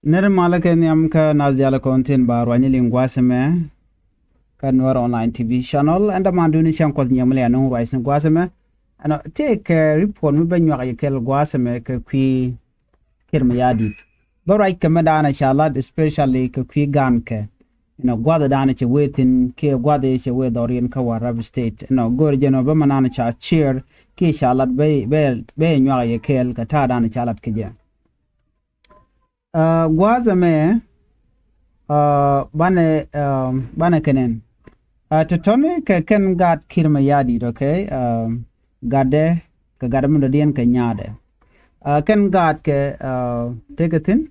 Nere malake ni amka nazjala kontin bar wanyili ngwaseme kanwar online TV channel anda manduni chankos nyamle anu rice ngwaseme ano take report mi banyo ayekel gwaseme ke kwi kirma yadi barai kamada na shalad especially ke kwi ganke gwada dana che wetin ke gwada che we dorian ka warab state gorjeno ba manana cha cheer ke shalad be nyo ayekel ka ta dana shalad ke ja gwazame bane kenen totone ke ken gat kirma yadi okay gade ke gadam do dien ke nyade ken gat ke tegatin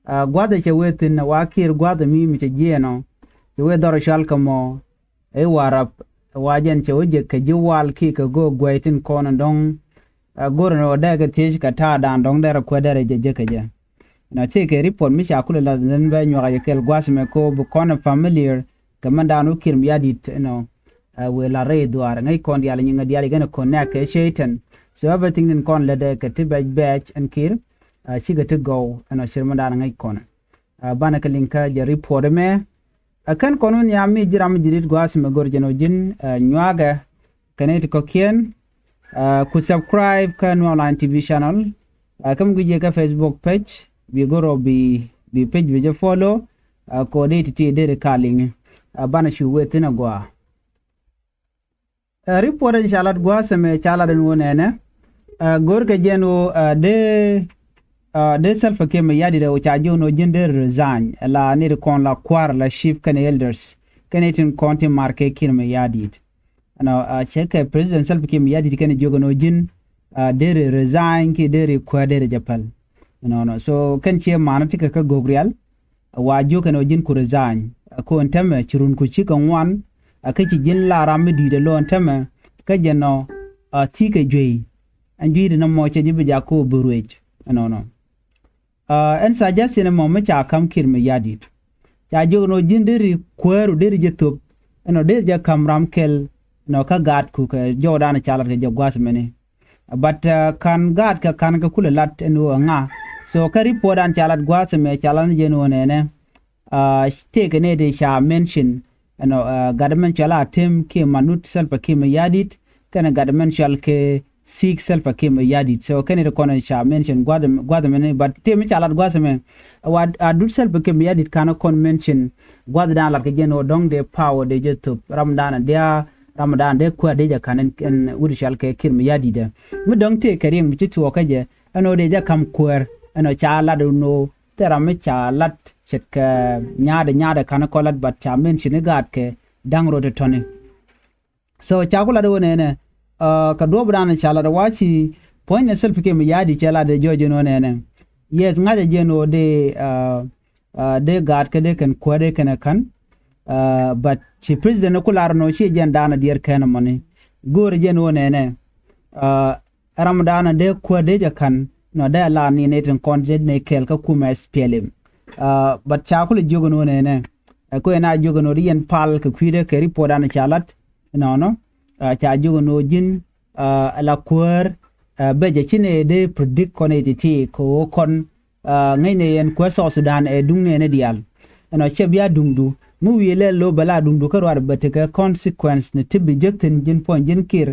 gwada che wetin wakir gwada mi che jeno we dor shal kamo e warap wajen che uje ke jiwal ki ke go gwaitin kono dong gorno daga tish ka ta dan dong dera ko dera je ke je na take report mi shakula la den ba nyo ga kel gwasme ko bu kono familiar kamanda no kirm yadit we la re duar ngai kon yala nyinga diali gana connect ke shaitan so everything in kon la de ke tiba batch and kir shiga to go shirmanda ngai kon bana ka linka je report me akan konon ya mi jiram jirit gwasme gorjeno jin nywaga kanet ko kien ku subscribe kan online TV channel kam guje ka Facebook page we go be page we follow ko date ti de calling bana shu wetin gwa report inshallah gwa same chala den wonene gorga jeno de self ke me yadi de cha jono gender resign la ni kon la kwar la chief kan elders kanetin konti marke kin me yadi check president self ke me yadi kan jogono jin de resign ki de kwa de japal so kan ce manati ka gogrial wajo kan ojin ku resign ko ntame chirun ku chikan wan akaki jin lara midi de lo ntame ka jeno tika jwe anjiri na mo che jibe jako buruj en suggestion mo me cha kam kirme yadi cha jono jin deri kweru deri jetop deri ja kamram kel ka gat ku ka jodana chalat ke jogwas mene but kan gat ka kan ka kula lat nga so ka report an chalat gwasme chalan jeno nene take ne de sha mention government chala tem ke manut self ke me yadit kana government shall ke seek self ke me yadit so kana de kona sha mention gwadam ne but tem chalat gwasme wad adut self ke me yadit kana kon mention gwadam la ke jeno dong de power de jetup ramadan de kwa de ja kanen wudi shall ke kirme yadida mu dong te karim mi tu okaje de ja kam kwer chala do no tera me chalat chetka nyada kana kolat bat chamen chinigat ke dangro de toni so chakula do ne ka do brana chala da wachi point self ke me yadi chala de jojo no ne yes ngaje jeno de gat ke de kan kwade kana kan but chi president ko larno chi jandana dier kana money gore jeno ne ramadana de kwade ja kan da la ni neten konjet ne kel ka kuma SPLM but chakul jogono ne ko na jogono rien pal ka kwide ke ripoda na chalat cha jogono jin la kwar beje chine de predict konetiti ko kon ngai ne en ko so Sudan e dungne ne dial chebia dungdu mu wiele lo bala dungdu ka war bete ka consequence ne tibi jekten jin pon jin kir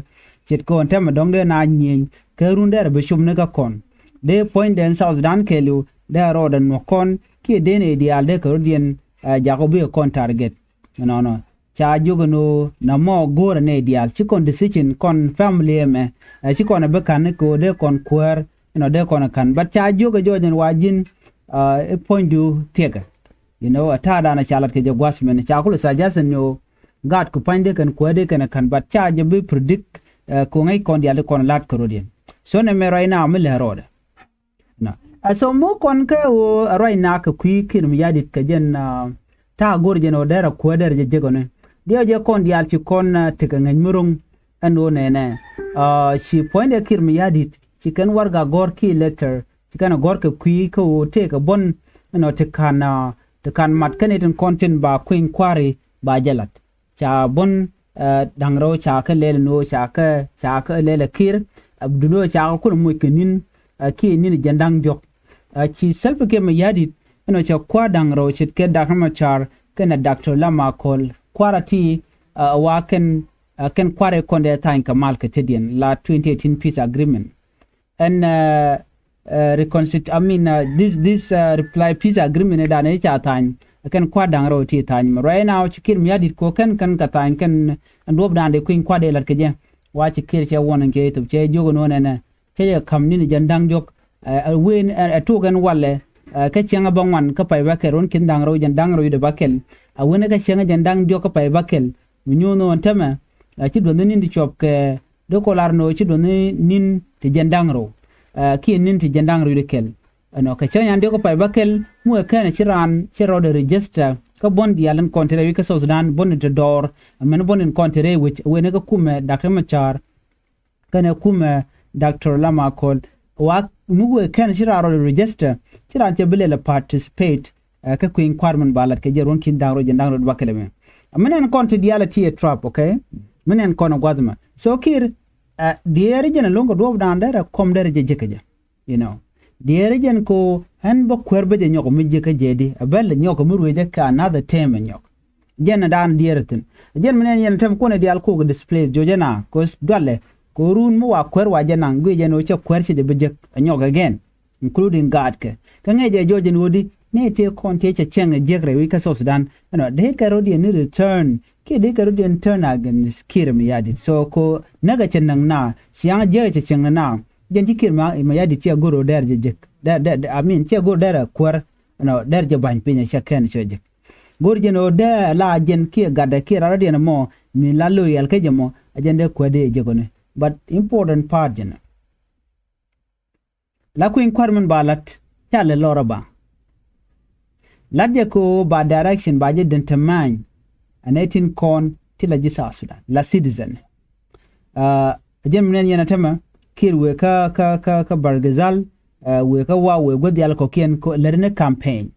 chet ko ntama dongde na nyin ka runder be shumne ka kon de point den South Sudan kelu de rodan no kon ki dene dial de kodien jacobi kon target cha jogono na mo gore ne dial chi kon decision kon family me chi kon be kan ko de kon kwer de kon kan but cha jogen wajin point du tega atada na chalat ke jagwas men cha kul suggestion yo gat ku pande kan kwede kan but cha je be predict ko ngai kon dial kon lat kodien so ne me right now me le roda so mo kon ka o right na ka kwi kirm yadit ka jen ta gorjeno dera ko der je jegone dio je kon dial ci kon tiga ngany murung ando ne shi point kirm yadit ci kan warga gor ki letter ci kan gor ka kwi ko te ka bon te kan mat kanetin content ba queen query ba jalat cha bon dangro cha ka lele no cha ka lele kir abduno cha ko mo kenin ki ni jandang jok ci self ke me yadi cha kwa dangro chit ke Dr. Machar ken Dr. Lama Kol kwarati wa ken kware konde time kamal ke tedien la 2018 peace agreement and this reply peace agreement da ne cha time ken kwa dangro ti time right now chikir mi adit ko ken ka time ken ndob dande kuin kwa de lat ke je wa chikir che wonen ke to che jogo no ne che kam ni jandang jok wen to gan walle ka chenga bangwan ka pai ba keron kin dangro jandang ro de bakel wona ka chenga jandang jok ka pai bakel nyuno ontama ci do nin di chop ke do kolar no ci do nin ti jandang ro ki nin ti jandang ro de kel no ka chenga ande ko pai bakel mu ka na ciran ciro de register ka bon di alan kontere wi ka so Sudan bon de dor men bon in kontere which wona ka kuma Dr. Machar kana kuma Dr. Lama Kol wa mugo kan shiraro register shiran te bele participate ka kuin kwarman balat ke jeron kin dangro jandangro bakale me menen konti diality a trap okay menen kono gwadma so kir diere jena longo do dandere kom dere jejekeje you know diere jen ko han bo kwerbe je nyoko mijeke jedi abel nyoko murweje ka another time nyoko jena dan dieretin jen menen yen tem ko ne dial ko display jojena ko dole ko run mu wa kwer wa jena ngwe no che kwer che de bejek nyoko again including God ke kangeje jojen wodi ne te konti che chenge jegre wi ka so Sudan no de ka rodi ni return ke de ka rodi turn again skir mi yadi so ko naga chenang na siang je che cheng na jen tikir ma yadi che goro der je che goro der kwar no der je ban pinya shaken che je gor je no de la jen ke gada ke rodi na mo mi lalo yal ke je mo ajende ko de je gone but important part je na la ku inquirement balat chale lora ba ladje ko ba direction ba je dentamany anetin kon tila jisa Sudan la citizen jem nen yana tema kirwe ka bargazal we ka wa we godi al ko kien ko lerne campaign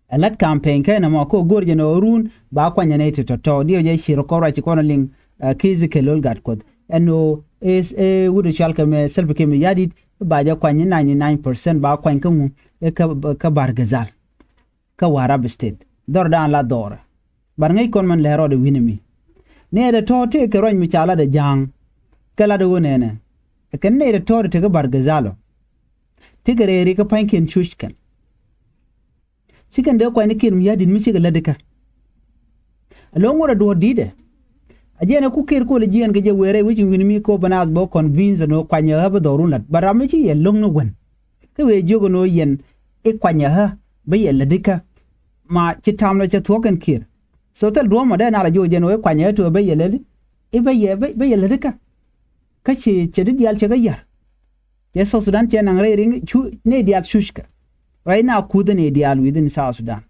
alat campaign ka na ma ko gorje no run ba kwanya ne to dio je shiro ko ra ci kono ling kizi ke lol gat kod eno is wudu shalka me selbe ke me yadit ba ja kwanya 99% ba kwan kan ka bargazal ka warab state dor dan la dor bar ngay kon man lero de winimi ne de to te ke roñ mi chala de jang kala de wonene ken ne de to te ga bargazalo te gere ri ka pankin chushkan sikan de ko ne kin mi yadin mi siga ladika alon wora do dide ajene ku ker ko le jien ga je were wi winimi ko bana bo convince no kwanya ha ba dorun lat barami ci ye long no wen ke we jogo no yen e kwanya ha ba ye ladika ma ci tamno ci token kir so tel do mo da na la joje no e kwanya to ba ye lele e ba ye ladika ka ci di dial ci ga yar ye so Sudan ci nan re ring chu ne dial shushka right now ku ne dial within South Sudan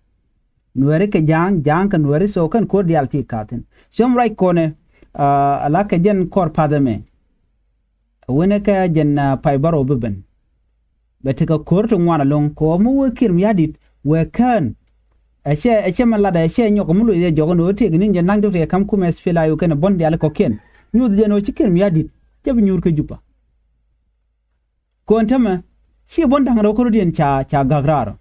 nuere ke jang kan nuere so kan ko dial ti katen som right kone ala ka jen kor padame wona ka jen pay baro beben bete ka korto ngwana long ko mu wekir mi yadit we kan ache malada ache nyoko mulu ye jogo no te gnin jen nangdo te kam kuma spela yo ken bondi ala ko ken nyud je no chikin mi yadit jab nyur ke jupa ko ntama si bonda ngaro ko dien cha gagraro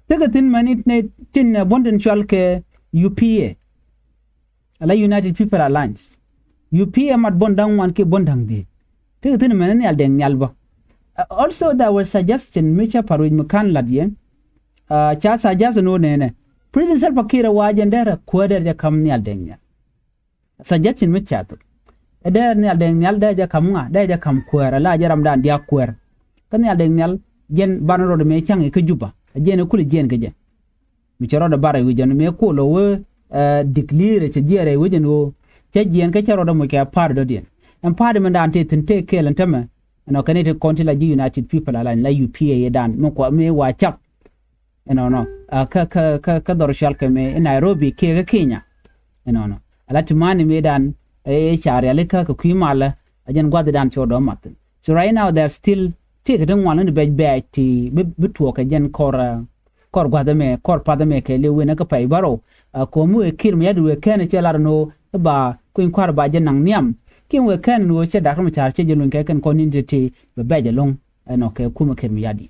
tega tin manit ne tin bonden chalke UPA ala United People Alliance UPA mat bondang wan ke bondang di tega tin manani al den nyalba also there was suggestion micha paruj mukan ladien cha suggest no ne prison self kira wajen dera kwader ja kam ni al den nya suggestion micha to eder ni al den nyal da ja kamnga da ja kam kwera la jaram dan dia kwer kan al den nyal jen banoro de me changi ke juba jene kuli jen gaje mi charo da bare wijan me ko lo we declare che jere wijan wo che jen ka charo da mo ka par do dien en par de man te tente kelen tama no kanete konti la United People Alliance la UPA yedan mo ko me wa chak no ka dor shal ke me Nairobi ke ga Kenya no alati mani me dan chare alika ko kimala ajen gwad dan chodo mat so right now they're still take den wan ne be ti bitu ka jen kor gwadame kor padame ke le wena ka pay baro ko mu e kirm yadu we ken chelar no ba kuin kwar ba jen nang niam kin we ken no che da kam char che jelun ke ken konin de ti be long no ke kuma kirm yadi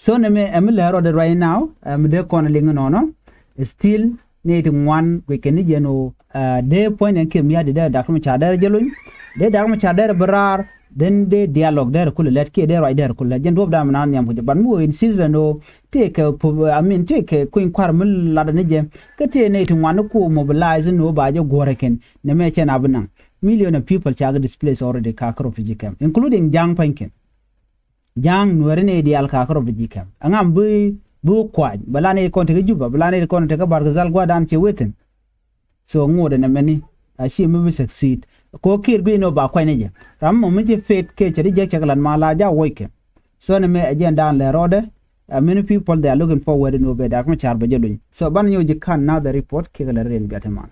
So ne me lero de right now de kon lingo no still need one we can jeno de point en kem ya de Dr. Machar jelun de Dr. Machar berar then de dialogue there kul let ke de right there kul jen dob da man nyam ko ban mo in season no take I mean take queen kwar mul la de je kete ne tin wan ko mobilize no ba je goreken ne me chen abnan million of people chaga displaced already kakro fijikam including jang panken jang nuere ne dial kakro fijikam angam bu kwaj balane kon te juba balane kon te bargazal gwa dan che weten so ngode ne meni ashi mu succeed ko kir bi no ba kwai ne je ram mo mje fet ke cheri je chaklan mala ja woike so ne me agenda le rode many people they are looking forward no be dak ma char ba jedun so ban yo jikan now the report ke la rel gatama